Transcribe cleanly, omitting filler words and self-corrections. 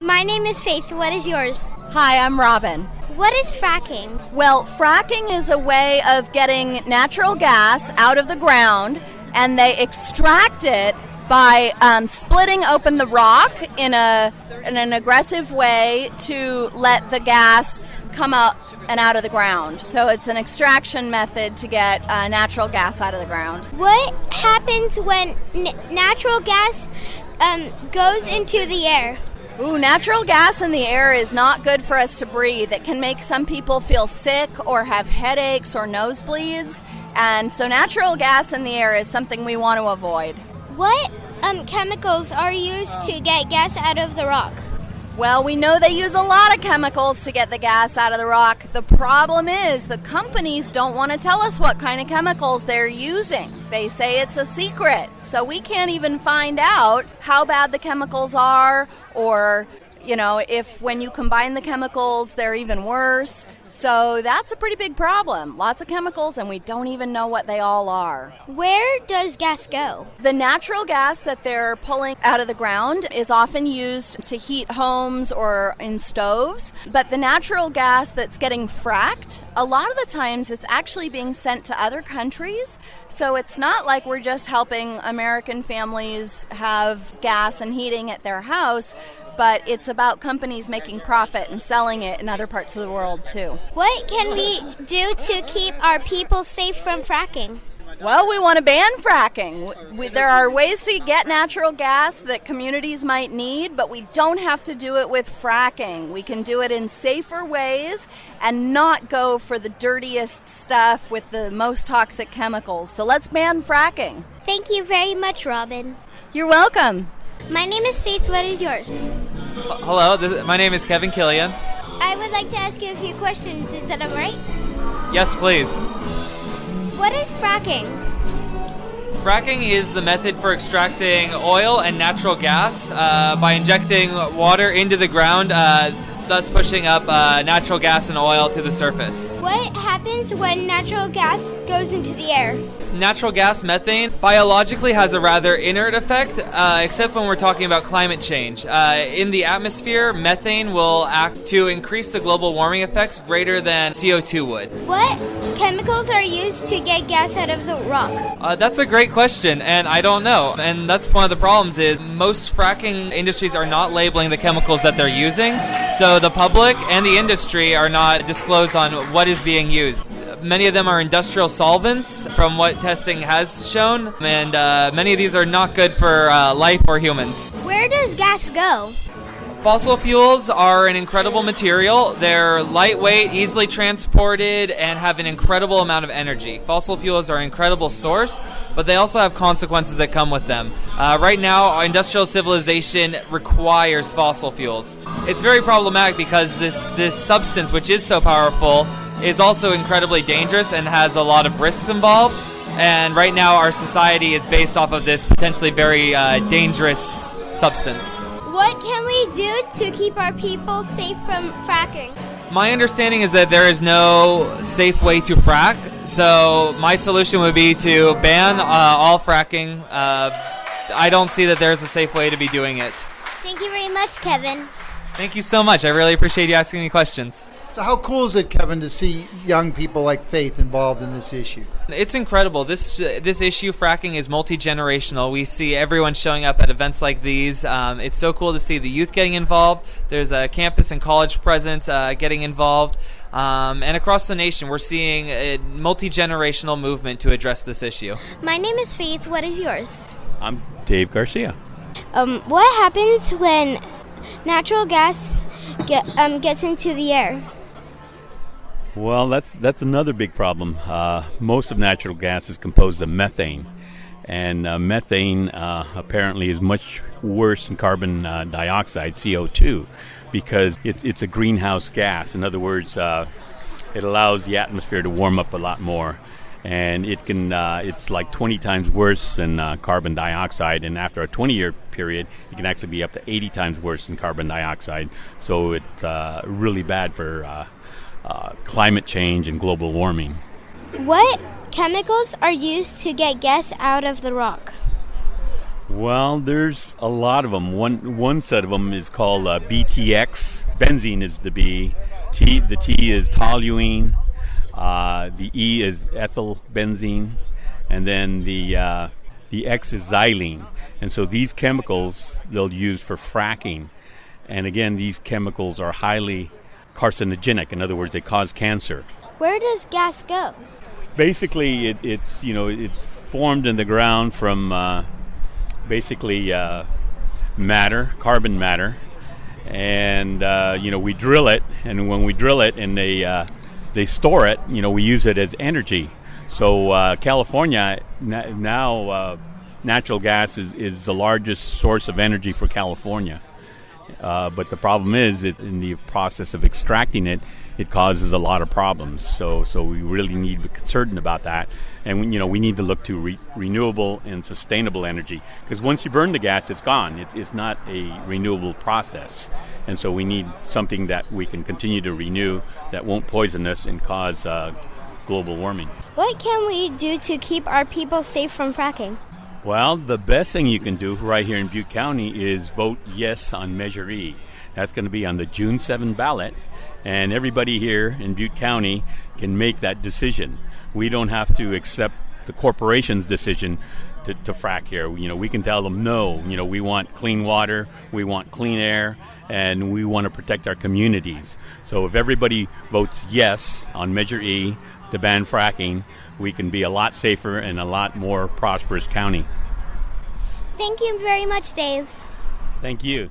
My name is Faith. What is yours? Hi, I'm Robyn. What is fracking? Well, fracking is a way of getting natural gas out of the ground, and they extract it by splitting open the rock in an aggressive way to let the gas come up and out of the ground. So it's an extraction method to get natural gas out of the ground. What happens when natural gas goes into the air? Natural gas in the air is not good for us to breathe. It can make some people feel sick or have headaches or nosebleeds. And so natural gas in the air is something we want to avoid. What chemicals are used to get gas out of the rock? Well, we know they use a lot of chemicals to get the gas out of the rock. The problem is the companies don't want to tell us what kind of chemicals they're using. They say it's a secret, so we can't even find out how bad the chemicals are, or, if when you combine the chemicals, they're even worse. So that's a pretty big problem. Lots of chemicals, and we don't even know what they all are. Where does gas go? The natural gas that they're pulling out of the ground is often used to heat homes or in stoves. But the natural gas that's getting fracked, a lot of the times it's actually being sent to other countries. So it's not like we're just helping American families have gas and heating at their house, but it's about companies making profit and selling it in other parts of the world too. What can we do to keep our people safe from fracking? Well, we want to ban fracking. There are ways to get natural gas that communities might need, but we don't have to do it with fracking. We can do it in safer ways and not go for the dirtiest stuff with the most toxic chemicals. So let's ban fracking. Thank you very much, Robyn. You're welcome. My name is Faith. What is yours? Hello, my name is Kevin Killian. I would like to ask you a few questions. Is that all right? Yes, please. What is fracking? Fracking is the method for extracting oil and natural gas by injecting water into the ground, thus pushing up natural gas and oil to the surface. What happens when natural gas goes into the air? Natural gas, methane, biologically has a rather inert effect, except when we're talking about climate change. In the atmosphere, methane will act to increase the global warming effects greater than CO2 would. What chemicals are used to get gas out of the rock? That's a great question, and I don't know. And that's one of the problems is most fracking industries are not labeling the chemicals that they're using, so the public and the industry are not disclosed on what is being used. Many of them are industrial solvents, from what testing has shown, and many of these are not good for life or humans. Where does gas go? Fossil fuels are an incredible material. They're lightweight, easily transported, and have an incredible amount of energy. Fossil fuels are an incredible source, but they also have consequences that come with them. Right now, our industrial civilization requires fossil fuels. It's very problematic because this substance, which is so powerful, is also incredibly dangerous and has a lot of risks involved. And right now, our society is based off of this potentially very dangerous substance. What can we do to keep our people safe from fracking? My understanding is that there is no safe way to frack, so my solution would be to ban all fracking. I don't see that there's a safe way to be doing it. Thank you very much, Kevin. Thank you so much. I really appreciate you asking me questions. So how cool is it, Kevin, to see young people like Faith involved in this issue? It's incredible. This issue, fracking, is multi-generational. We see everyone showing up at events like these. It's so cool to see the youth getting involved. There's a campus and college presence getting involved. And across the nation, we're seeing a multi-generational movement to address this issue. My name is Faith. What is yours? I'm Dave Garcia. What happens when natural gas gets into the air? Well, that's another big problem. Most of natural gas is composed of methane, and methane apparently is much worse than carbon dioxide, CO2, because it's a greenhouse gas. In other words, it allows the atmosphere to warm up a lot more, and it's like 20 times worse than carbon dioxide, and after a 20-year period, it can actually be up to 80 times worse than carbon dioxide. So it's really bad for climate change and global warming. What chemicals are used to get gas out of the rock? Well, there's a lot of them. One set of them is called BTX. Benzene is the B. The T is toluene. The E is ethyl benzene, and then the X is xylene. And so these chemicals they'll use for fracking. And again, these chemicals are highly carcinogenic. In other words, they cause cancer. Where does gas go? Basically, it's formed in the ground from basically matter, carbon matter, and we drill it. And when we drill it, and they store it, we use it as energy. So California now natural gas is the largest source of energy for California. But the problem is that in the process of extracting it, it causes a lot of problems. So we really need to be concerned about that. And we need to look to renewable and sustainable energy, because once you burn the gas, it's gone. It's not a renewable process. And so we need something that we can continue to renew that won't poison us and cause global warming. What can we do to keep our people safe from fracking? Well, the best thing you can do right here in Butte County is vote yes on Measure E. That's going to be on the June 7 ballot, and everybody here in Butte County can make that decision. We don't have to accept the corporation's decision to frack here. We can tell them no. We want clean water, we want clean air, and we want to protect our communities. So if everybody votes yes on Measure E to ban fracking, we can be a lot safer and a lot more prosperous county. Thank you very much, Dave. Thank you.